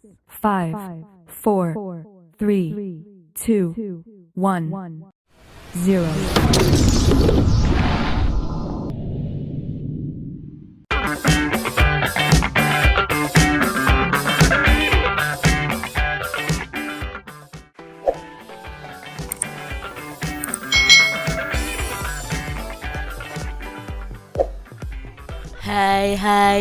5, 4, 3, 2, 1, 0.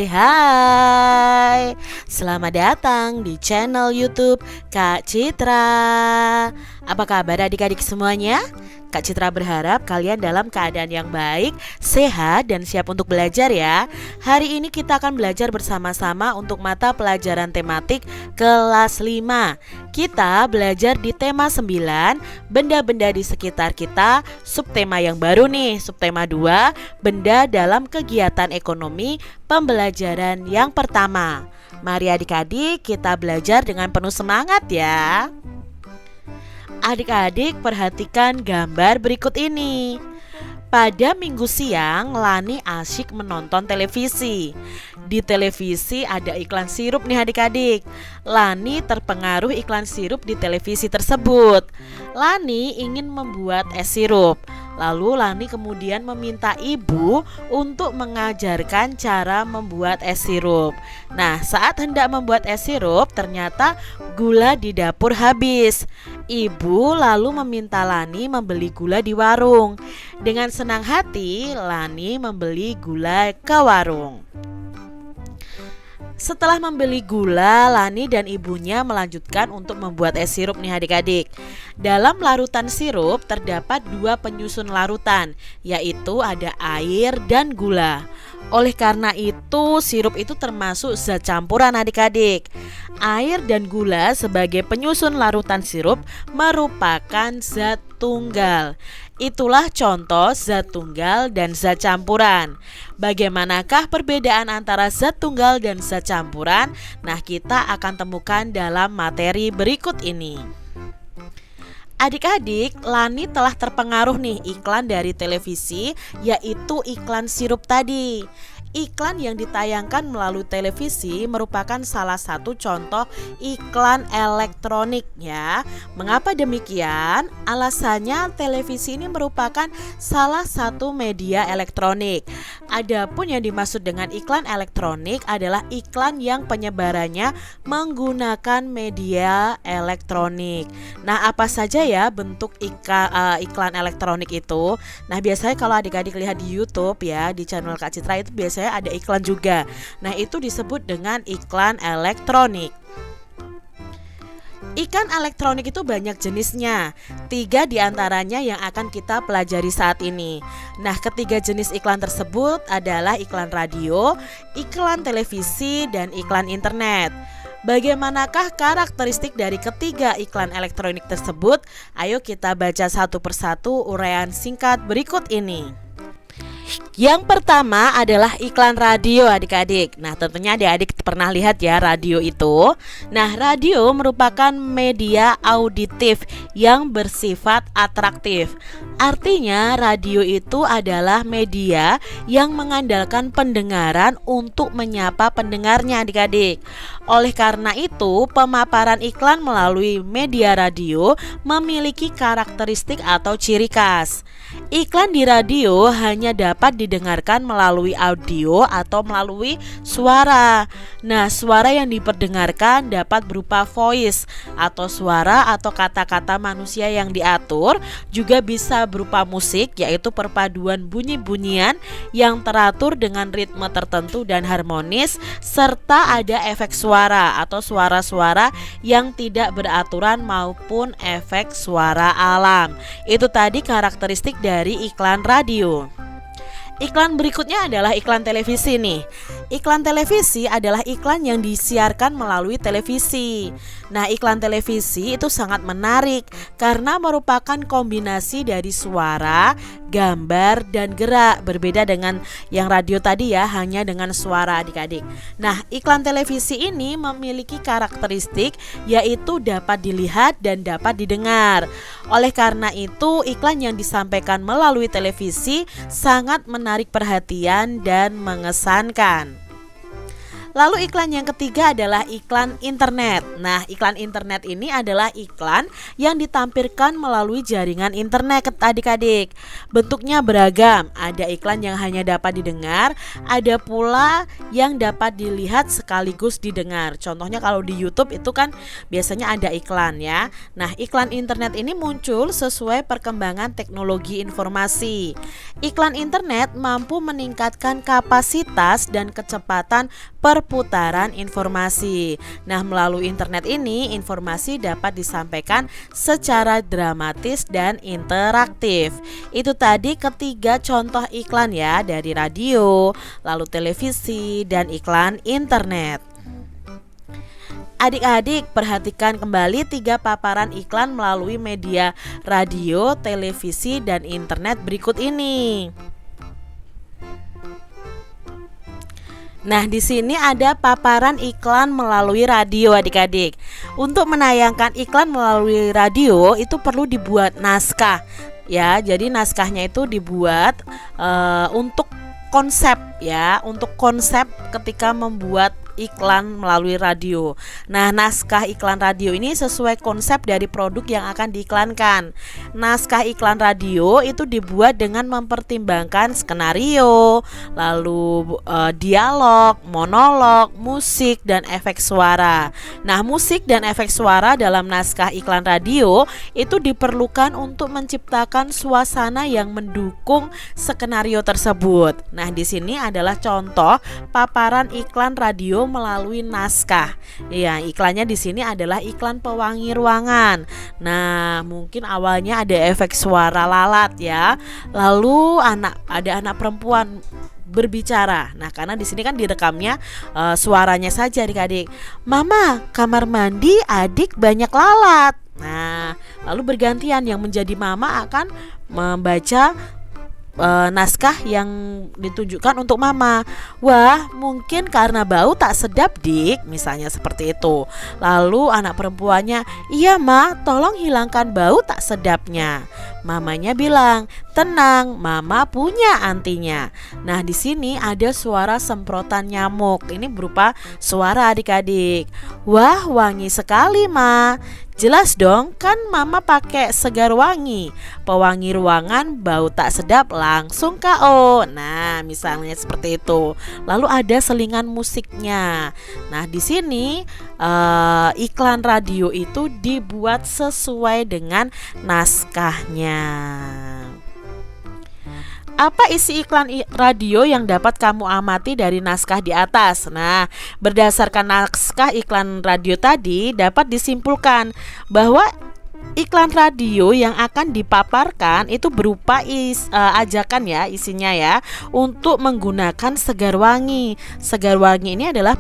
Hai. Selamat datang di channel YouTube Kak Citra. Apa kabar adik-adik semuanya? Kak Citra berharap kalian dalam keadaan yang baik, sehat, dan siap untuk belajar ya. Hari ini kita akan belajar bersama-sama untuk mata pelajaran tematik kelas 5. Kita belajar di tema 9, benda-benda di sekitar kita. Subtema yang baru nih, subtema 2, benda dalam kegiatan ekonomi pembelajaran yang pertama. Mari adik-adik kita belajar dengan penuh semangat ya. Adik-adik perhatikan gambar berikut ini. Pada minggu siang, Lani asyik menonton televisi. Di televisi ada iklan sirup nih adik-adik. Lani terpengaruh iklan sirup di televisi tersebut. Lani ingin membuat es sirup. Lalu Lani kemudian meminta ibu untuk mengajarkan cara membuat es sirup. Nah, saat hendak membuat es sirup, ternyata gula di dapur habis. Ibu lalu meminta Lani membeli gula di warung. Dengan senang hati, Lani membeli gula ke warung. Setelah membeli gula, Lani dan ibunya melanjutkan untuk membuat es sirup nih adik-adik. Dalam larutan sirup terdapat 2 penyusun larutan, yaitu ada air dan gula. Oleh karena itu, sirup itu termasuk zat campuran adik-adik. Air dan gula sebagai penyusun larutan sirup merupakan zat tunggal. Itulah contoh zat tunggal dan zat campuran. Bagaimanakah perbedaan antara zat tunggal dan zat campuran? Nah, kita akan temukan dalam materi berikut ini. Adik-adik, Lani telah terpengaruh nih iklan dari televisi, yaitu iklan sirup tadi. Iklan yang ditayangkan melalui televisi merupakan salah satu contoh iklan elektronik ya. Mengapa demikian? Alasannya televisi ini merupakan salah satu media elektronik. Adapun yang dimaksud dengan iklan elektronik adalah iklan yang penyebarannya menggunakan media elektronik. Nah, apa saja ya bentuk iklan elektronik itu? Nah, biasanya kalau adik-adik lihat di YouTube ya, di channel Kak Citra itu biasanya ada iklan juga. Nah, itu disebut dengan iklan elektronik. Iklan elektronik itu banyak jenisnya. 3 diantaranya yang akan kita pelajari saat ini. Nah, ketiga jenis iklan tersebut adalah iklan radio, iklan televisi, dan iklan internet. Bagaimanakah karakteristik dari ketiga iklan elektronik tersebut? Ayo kita baca satu persatu uraian singkat berikut ini. Yang pertama adalah iklan radio adik-adik. Nah, tentunya adik-adik pernah lihat ya radio itu. Nah, radio merupakan media auditif yang bersifat atraktif. Artinya radio itu adalah media yang mengandalkan pendengaran untuk menyapa pendengarnya adik-adik. Oleh karena itu, pemaparan iklan melalui media radio memiliki karakteristik atau ciri khas. Iklan di radio hanya dapat didengarkan melalui audio atau melalui suara. Nah, suara yang diperdengarkan dapat berupa voice atau suara atau kata-kata manusia yang diatur, juga bisa berupa musik yaitu perpaduan bunyi-bunyian yang teratur dengan ritme tertentu dan harmonis, serta ada efek suara atau suara-suara yang tidak beraturan maupun efek suara alam. Itu tadi karakteristik dari iklan radio. Iklan berikutnya adalah iklan televisi nih. Iklan televisi adalah iklan yang disiarkan melalui televisi. Nah, iklan televisi itu sangat menarik karena merupakan kombinasi dari suara, gambar, dan gerak. Berbeda dengan yang radio tadi ya, hanya dengan suara adik-adik. Nah, iklan televisi ini memiliki karakteristik yaitu dapat dilihat dan dapat didengar. Oleh karena itu, iklan yang disampaikan melalui televisi sangat menarik perhatian dan mengesankan. Lalu iklan yang ketiga adalah iklan internet. Nah, iklan internet ini adalah iklan yang ditampilkan melalui jaringan internet adik-adik. Bentuknya beragam, ada iklan yang hanya dapat didengar, ada pula yang dapat dilihat sekaligus didengar. Contohnya kalau di YouTube itu kan biasanya ada iklan ya. Nah, iklan internet ini muncul sesuai perkembangan teknologi informasi. Iklan internet mampu meningkatkan kapasitas dan kecepatan perputaran informasi. Nah, melalui internet ini informasi dapat disampaikan secara dramatis dan interaktif. Itu tadi ketiga contoh iklan ya, dari radio, lalu televisi, dan iklan internet. Adik-adik perhatikan kembali 3 paparan iklan melalui media radio, televisi, dan internet berikut ini. Nah, di sini ada paparan iklan melalui radio adik-adik. Untuk menayangkan iklan melalui radio itu perlu dibuat naskah ya. Jadi naskahnya itu dibuat untuk konsep ya, untuk konsep ketika membuat iklan melalui radio. Nah, naskah iklan radio ini sesuai konsep dari produk yang akan diiklankan. Naskah iklan radio itu dibuat dengan mempertimbangkan skenario, lalu dialog, monolog, musik, dan efek suara. Nah, musik dan efek suara dalam naskah iklan radio itu diperlukan untuk menciptakan suasana yang mendukung skenario tersebut. Nah, di sini adalah contoh paparan iklan radio melalui naskah. Ya, iklannya di sini adalah iklan pewangi ruangan. Nah, mungkin awalnya ada efek suara lalat ya. Lalu ada anak perempuan berbicara. Nah, karena di sini kan direkamnya suaranya saja adik-adik. Mama, kamar mandi adik banyak lalat. Nah, lalu bergantian yang menjadi mama akan membaca naskah yang ditujukan untuk mama. Wah, mungkin karena bau tak sedap dik, misalnya seperti itu. Lalu anak perempuannya, iya ma, tolong hilangkan bau tak sedapnya. Mamanya bilang, tenang, mama punya antinya. Nah, di sini ada suara semprotan nyamuk. Ini berupa suara adik-adik. Wah, wangi sekali ma. Jelas dong, kan mama pakai segar wangi. Pewangi ruangan, bau tak sedap langsung KO. Nah, misalnya seperti itu. Lalu ada selingan musiknya. Nah, di sini iklan radio itu dibuat sesuai dengan naskahnya. Apa isi iklan radio yang dapat kamu amati dari naskah di atas? Nah, berdasarkan naskah iklan radio tadi dapat disimpulkan bahwa iklan radio yang akan dipaparkan itu berupa ajakan ya, isinya ya, untuk menggunakan segar wangi. Segar wangi ini adalah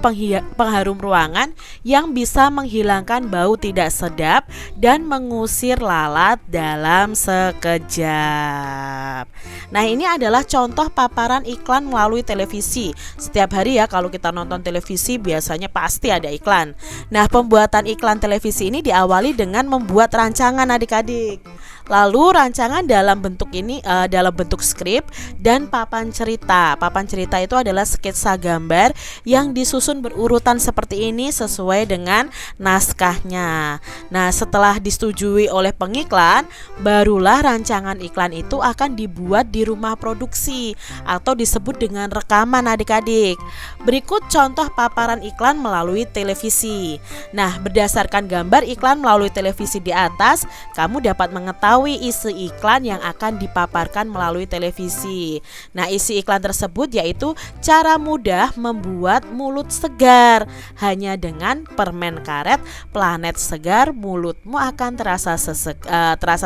pengharum ruangan yang bisa menghilangkan bau tidak sedap dan mengusir lalat dalam sekejap. Nah, ini adalah contoh paparan iklan melalui televisi. Setiap hari ya, kalau kita nonton televisi biasanya pasti ada iklan. Nah, pembuatan iklan televisi ini diawali dengan membuat rancangan adik-adik. Lalu rancangan dalam bentuk ini dalam bentuk skrip dan papan cerita. Papan cerita itu adalah sketsa gambar yang disusun berurutan seperti ini sesuai dengan naskahnya. Nah, setelah disetujui oleh pengiklan, barulah rancangan iklan itu akan dibuat di rumah produksi atau disebut dengan rekaman adik-adik. Berikut contoh paparan iklan melalui televisi. Nah, berdasarkan gambar iklan melalui televisi di atas, kamu dapat mengetahui isi iklan yang akan dipaparkan melalui televisi. Nah, isi iklan tersebut yaitu cara mudah membuat mulut segar. Hanya dengan permen karet Planet Segar, mulutmu akan terasa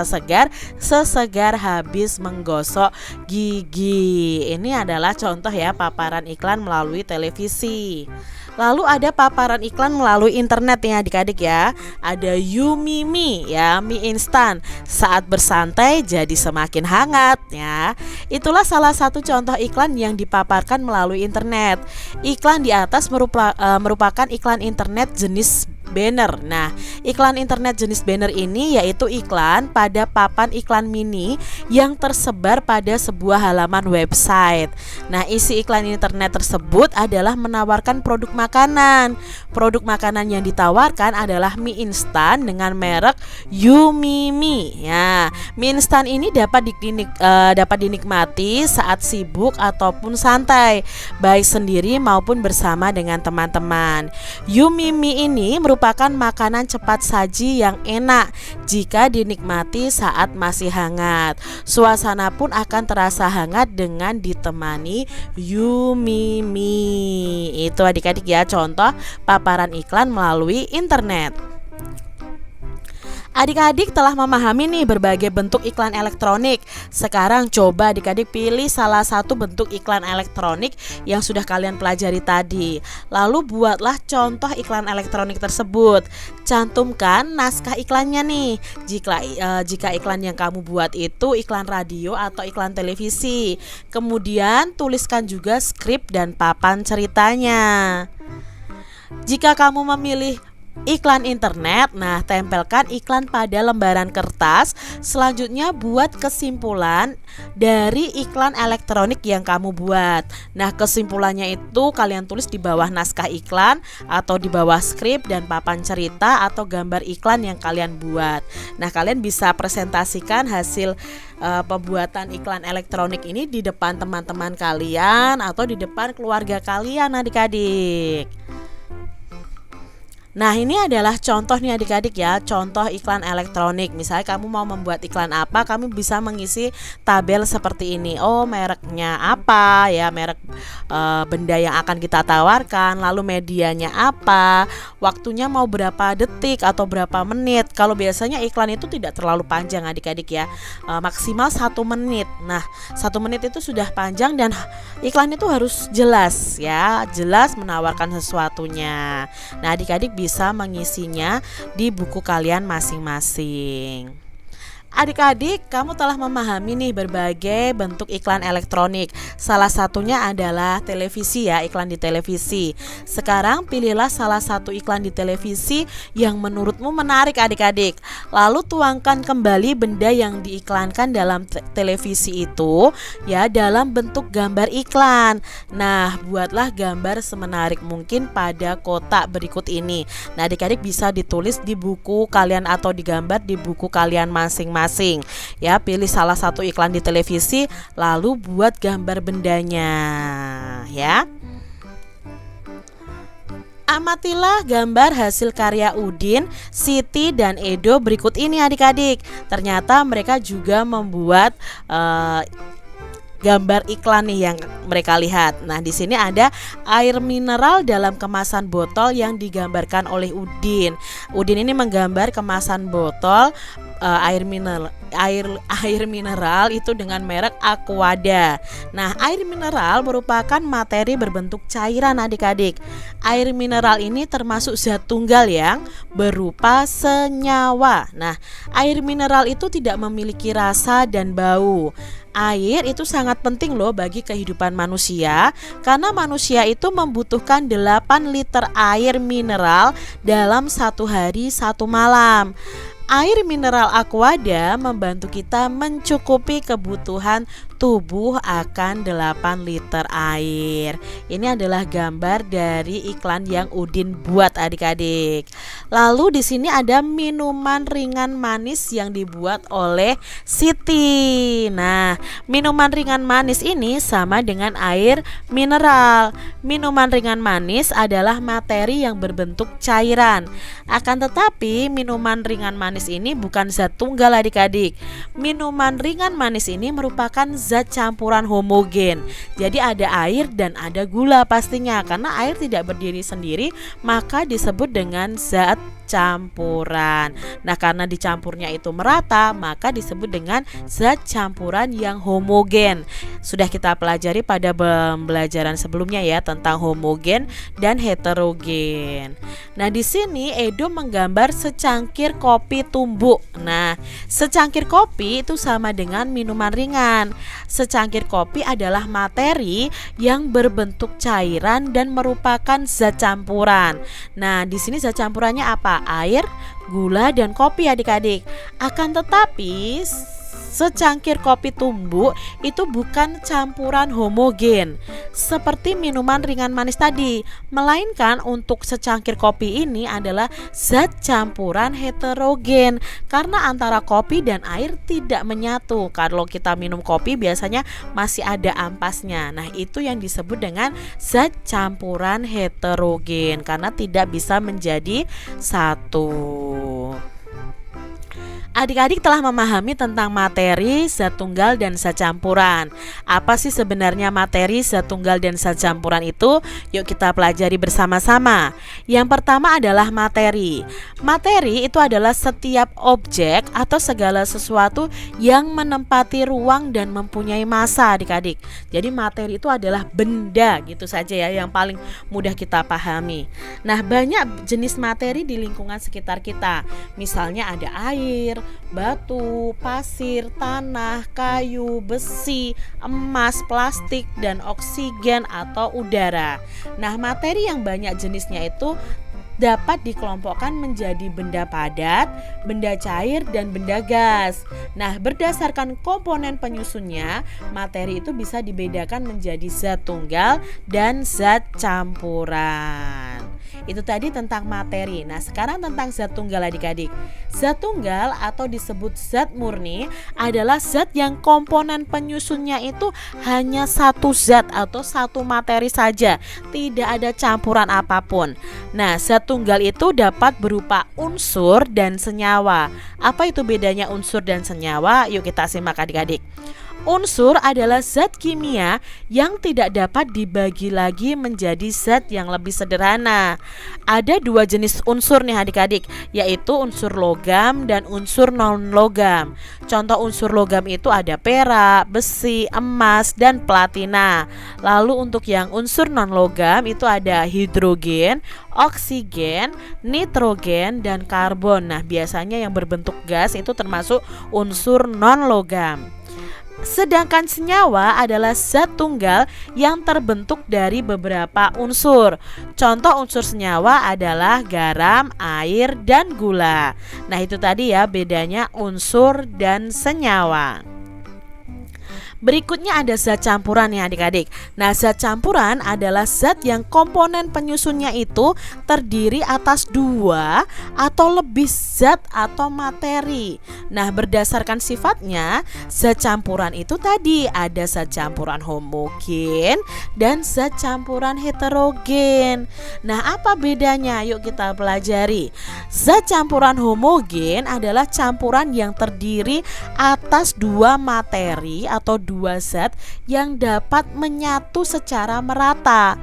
segar sesegar habis menggosok gigi. Ini adalah contoh ya paparan iklan melalui televisi. Lalu ada paparan iklan melalui internet ya adik-adik ya. Ada Yumimi ya, mie instan. Saat bersantai jadi semakin hangat ya. Itulah salah satu contoh iklan yang dipaparkan melalui internet. Iklan di atas merupakan iklan internet jenis banner. Nah, iklan internet jenis banner ini yaitu iklan pada papan iklan mini yang tersebar pada sebuah halaman website. Nah, isi iklan internet tersebut adalah menawarkan produk makanan. Produk makanan yang ditawarkan adalah mie instan dengan merek Yumimi. Ya, mie instan ini dapat dinikmati saat sibuk ataupun santai, baik sendiri maupun bersama dengan teman-teman. Yumimi ini merupakan makanan cepat saji yang enak jika dinikmati saat masih hangat. Suasana pun akan terasa hangat dengan ditemani Yumimi. Itu adik-adik ya, contoh paparan iklan melalui internet. Adik-adik telah memahami nih berbagai bentuk iklan elektronik. Sekarang coba adik-adik pilih salah satu bentuk iklan elektronik yang sudah kalian pelajari tadi. Lalu buatlah contoh iklan elektronik tersebut. Cantumkan naskah iklannya nih. Jika iklan yang kamu buat itu iklan radio atau iklan televisi. Kemudian tuliskan juga skrip dan papan ceritanya. Jika kamu memilih iklan internet, nah tempelkan iklan pada lembaran kertas. Selanjutnya buat kesimpulan dari iklan elektronik yang kamu buat. Nah, kesimpulannya itu kalian tulis di bawah naskah iklan atau di bawah skrip dan papan cerita atau gambar iklan yang kalian buat. Nah, kalian bisa presentasikan hasil pembuatan iklan elektronik ini di depan teman-teman kalian atau di depan keluarga kalian, adik-adik. Nah, ini adalah contoh nih adik-adik ya, contoh iklan elektronik. Misalnya kamu mau membuat iklan apa, kamu bisa mengisi tabel seperti ini. Oh, mereknya apa ya, merek benda yang akan kita tawarkan, lalu medianya apa, waktunya mau berapa detik atau berapa menit. Kalau biasanya iklan itu tidak terlalu panjang adik-adik ya, maksimal 1 menit. Nah, 1 menit itu sudah panjang dan iklan itu harus jelas ya, jelas menawarkan sesuatunya. Nah, adik-adik bisa mengisinya di buku kalian masing-masing. Adik-adik, kamu telah memahami nih berbagai bentuk iklan elektronik. Salah satunya adalah televisi ya, iklan di televisi. Sekarang pilihlah salah satu iklan di televisi yang menurutmu menarik adik-adik. Lalu tuangkan kembali benda yang diiklankan dalam televisi itu ya dalam bentuk gambar iklan. Nah, buatlah gambar semenarik mungkin pada kotak berikut ini. Nah, adik-adik bisa ditulis di buku kalian atau digambar di buku kalian masing-masing. Ya, pilih salah satu iklan di televisi lalu buat gambar bendanya ya. Amatilah gambar hasil karya Udin, Siti, dan Edo berikut ini adik-adik. Ternyata mereka juga membuat gambar iklan nih yang mereka lihat. Nah, di sini ada air mineral dalam kemasan botol yang digambarkan oleh Udin. Udin ini menggambar kemasan botol air mineral itu dengan merek Aquada. Nah, air mineral merupakan materi berbentuk cairan adik-adik. Air mineral ini termasuk zat tunggal yang berupa senyawa. Nah, air mineral itu tidak memiliki rasa dan bau. Air itu sangat penting loh bagi kehidupan manusia, karena manusia itu membutuhkan 8 liter air mineral dalam 1 hari 1 malam. Air mineral Aquada membantu kita mencukupi kebutuhan tubuh akan 8 liter air. Ini adalah gambar dari iklan yang Udin buat adik-adik. Lalu di sini ada minuman ringan manis yang dibuat oleh Siti. Nah, minuman ringan manis ini sama dengan air mineral. Minuman ringan manis adalah materi yang berbentuk cairan. Akan tetapi minuman ringan manis ini bukan zat tunggal adik-adik. Minuman ringan manis ini merupakan zat campuran homogen. Jadi ada air dan ada gula pastinya. Karena air tidak berdiri sendiri, maka disebut dengan zat campuran. Nah, karena dicampurnya itu merata, maka disebut dengan zat campuran yang homogen. Sudah kita pelajari pada pembelajaran sebelumnya ya tentang homogen dan heterogen. Nah, di sini Edo menggambar secangkir kopi tumbuk. Nah, secangkir kopi itu sama dengan minuman ringan. Secangkir kopi adalah materi yang berbentuk cairan dan merupakan zat campuran. Nah, di sini zat campurannya apa? Air, gula, dan kopi adik-adik. Akan tetapi secangkir kopi tumbuk itu bukan campuran homogen seperti minuman ringan manis tadi, melainkan untuk secangkir kopi ini adalah zat campuran heterogen karena antara kopi dan air tidak menyatu. Kalau kita minum kopi biasanya masih ada ampasnya. Nah, itu yang disebut dengan zat campuran heterogen karena tidak bisa menjadi satu. Adik-adik telah memahami tentang materi, zat tunggal, dan zat campuran. Apa sih sebenarnya materi, zat tunggal, dan zat campuran itu? Yuk kita pelajari bersama-sama. Yang pertama adalah materi. Materi itu adalah setiap objek atau segala sesuatu yang menempati ruang dan mempunyai massa adik-adik. Jadi materi itu adalah benda gitu saja ya yang paling mudah kita pahami. Nah, banyak jenis materi di lingkungan sekitar kita. Misalnya ada air, batu, pasir, tanah, kayu, besi, emas, plastik, dan oksigen atau udara. Nah, materi yang banyak jenisnya itu dapat dikelompokkan menjadi benda padat, benda cair, dan benda gas. Nah, berdasarkan komponen penyusunnya, materi itu bisa dibedakan menjadi zat tunggal dan zat campuran. Itu tadi tentang materi. Nah, sekarang tentang zat tunggal adik-adik. Zat tunggal atau disebut zat murni adalah zat yang komponen penyusunnya itu hanya satu zat atau satu materi saja, tidak ada campuran apapun. Nah, zat tunggal itu dapat berupa unsur dan senyawa. Apa itu bedanya unsur dan senyawa? Yuk kita simak adik-adik. Unsur adalah zat kimia yang tidak dapat dibagi lagi menjadi zat yang lebih sederhana. Ada dua jenis unsur nih adik-adik, yaitu unsur logam dan unsur non-logam. Contoh unsur logam itu ada perak, besi, emas, dan platina. Lalu untuk yang unsur non-logam itu ada hidrogen, oksigen, nitrogen, dan karbon. Nah, biasanya yang berbentuk gas itu termasuk unsur non-logam. Sedangkan senyawa adalah zat tunggal yang terbentuk dari beberapa unsur. Contoh unsur senyawa adalah garam, air, dan gula. Nah, itu tadi ya bedanya unsur dan senyawa. Berikutnya ada zat campuran ya adik-adik. Nah, zat campuran adalah zat yang komponen penyusunnya itu terdiri atas dua atau lebih zat atau materi. Nah, berdasarkan sifatnya, zat campuran itu tadi ada zat campuran homogen dan zat campuran heterogen. Nah, apa bedanya? Yuk kita pelajari. Zat campuran homogen adalah campuran yang terdiri atas dua materi atau dua zat yang dapat menyatu secara merata.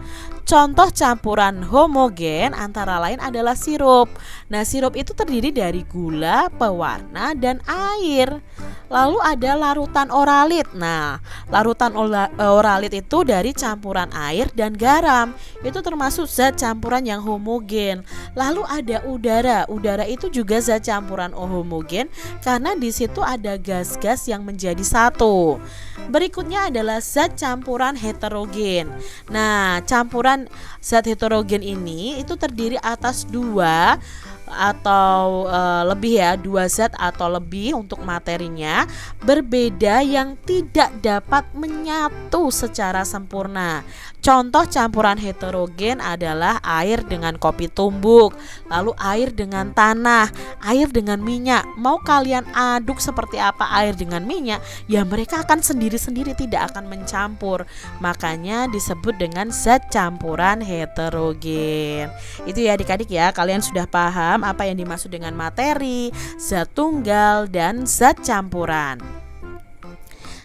Contoh campuran homogen antara lain adalah sirup. Nah, sirup itu terdiri dari gula, pewarna, dan air. Lalu ada larutan oralit. Nah, larutan oralit itu dari campuran air dan garam. Itu termasuk zat campuran yang homogen. Lalu ada udara. Udara itu juga zat campuran homogen karena di situ ada gas-gas yang menjadi satu. Berikutnya adalah zat campuran heterogen. Nah, campuran zat heterogen ini itu terdiri atas dua atau lebih ya, dua zat atau lebih untuk materinya berbeda yang tidak dapat menyatu secara sempurna. Contoh campuran heterogen adalah air dengan kopi tumbuk, lalu air dengan tanah, air dengan minyak. Mau kalian aduk seperti apa air dengan minyak, ya mereka akan sendiri-sendiri, tidak akan mencampur. Makanya disebut dengan zat campuran heterogen. Itu ya adik-adik ya, kalian sudah paham apa yang dimaksud dengan materi, zat tunggal, dan zat campuran.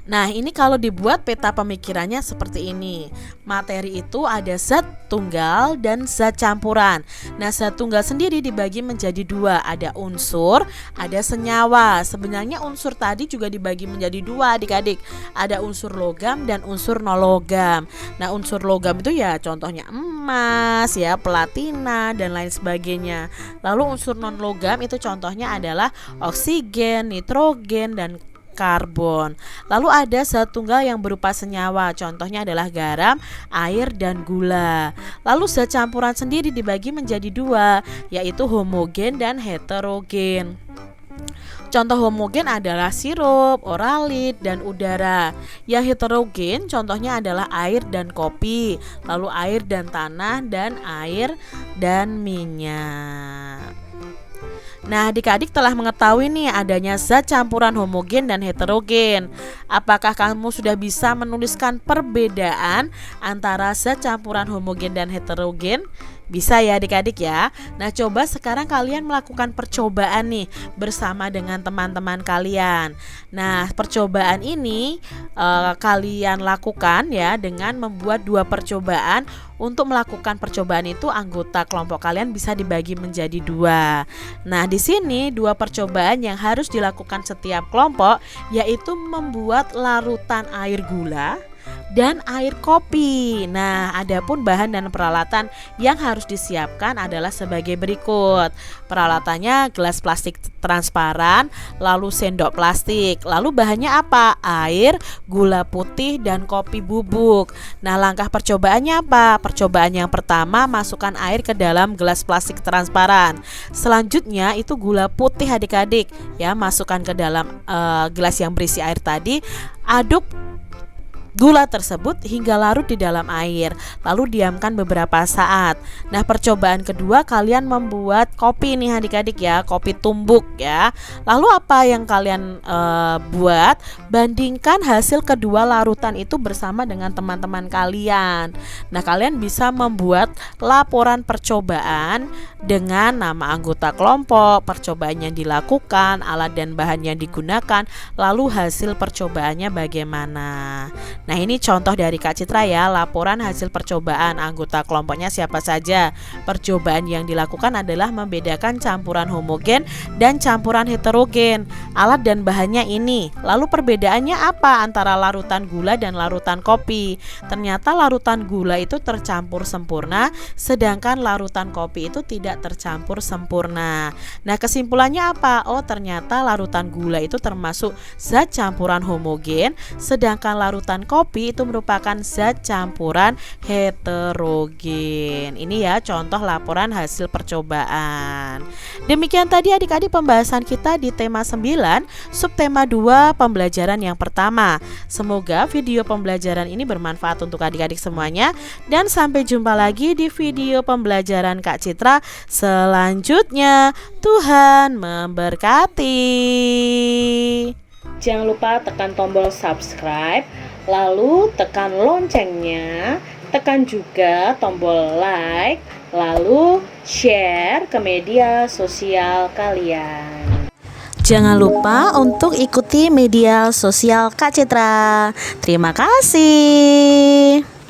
Nah, ini kalau dibuat peta pemikirannya seperti ini. Materi itu ada zat tunggal dan zat campuran. Nah, zat tunggal sendiri dibagi menjadi dua. Ada unsur, ada senyawa. Sebenarnya unsur tadi juga dibagi menjadi dua, adik-adik. Ada unsur logam dan unsur non-logam. Nah, unsur logam itu ya contohnya emas, ya, platina, dan lain sebagainya. Lalu unsur non-logam itu contohnya adalah oksigen, nitrogen, dan karbon. Lalu ada zat tunggal yang berupa senyawa, contohnya adalah garam, air, dan gula. Lalu zat campuran sendiri dibagi menjadi dua, yaitu homogen dan heterogen. Contoh homogen adalah sirup, oralit, dan udara. Yang heterogen contohnya adalah air dan kopi, lalu air dan tanah, dan air dan minyak. Nah, adik-adik telah mengetahui nih adanya zat campuran homogen dan heterogen. Apakah kamu sudah bisa menuliskan perbedaan antara zat campuran homogen dan heterogen? Bisa ya adik-adik ya. Nah, coba sekarang kalian melakukan percobaan nih bersama dengan teman-teman kalian. Nah, percobaan ini kalian lakukan ya dengan membuat dua percobaan. Untuk melakukan percobaan itu anggota kelompok kalian bisa dibagi menjadi dua. Nah, di sini dua percobaan yang harus dilakukan setiap kelompok yaitu membuat larutan air gula dan air kopi. Nah, adapun bahan dan peralatan yang harus disiapkan adalah sebagai berikut. Peralatannya gelas plastik transparan, lalu sendok plastik. Lalu bahannya apa? Air, gula putih, dan kopi bubuk. Nah, langkah percobaannya apa? Percobaan yang pertama, masukkan air ke dalam gelas plastik transparan. Selanjutnya itu gula putih adik-adik. Ya, masukkan ke dalam gelas yang berisi air tadi. Aduk gula tersebut hingga larut di dalam air, lalu diamkan beberapa saat. Nah, percobaan kedua kalian membuat kopi nih adik-adik ya, kopi tumbuk ya. Lalu apa yang kalian buat? Bandingkan hasil kedua larutan itu bersama dengan teman-teman kalian. Nah, kalian bisa membuat laporan percobaan dengan nama anggota kelompok, percobaan yang dilakukan, alat dan bahan yang digunakan, lalu hasil percobaannya bagaimana. Nah, ini contoh dari Kak Citra ya, laporan hasil percobaan. Anggota kelompoknya siapa saja. Percobaan yang dilakukan adalah membedakan campuran homogen dan campuran heterogen. Alat dan bahannya ini. Lalu perbedaannya apa antara larutan gula dan larutan kopi? Ternyata larutan gula itu tercampur sempurna, sedangkan larutan kopi itu tidak tercampur sempurna. Nah, kesimpulannya apa? Oh, ternyata larutan gula itu termasuk zat campuran homogen, sedangkan larutan kopi itu merupakan zat campuran heterogen. Ini ya contoh laporan hasil percobaan. Demikian tadi adik-adik pembahasan kita di tema 9, subtema 2 pembelajaran yang pertama. Semoga video pembelajaran ini bermanfaat untuk adik-adik semuanya, dan sampai jumpa lagi di video pembelajaran Kak Citra selanjutnya. Tuhan memberkati. Jangan lupa tekan tombol subscribe, lalu tekan loncengnya, tekan juga tombol like, lalu share ke media sosial kalian. Jangan lupa untuk ikuti media sosial Kak Citra. Terima kasih.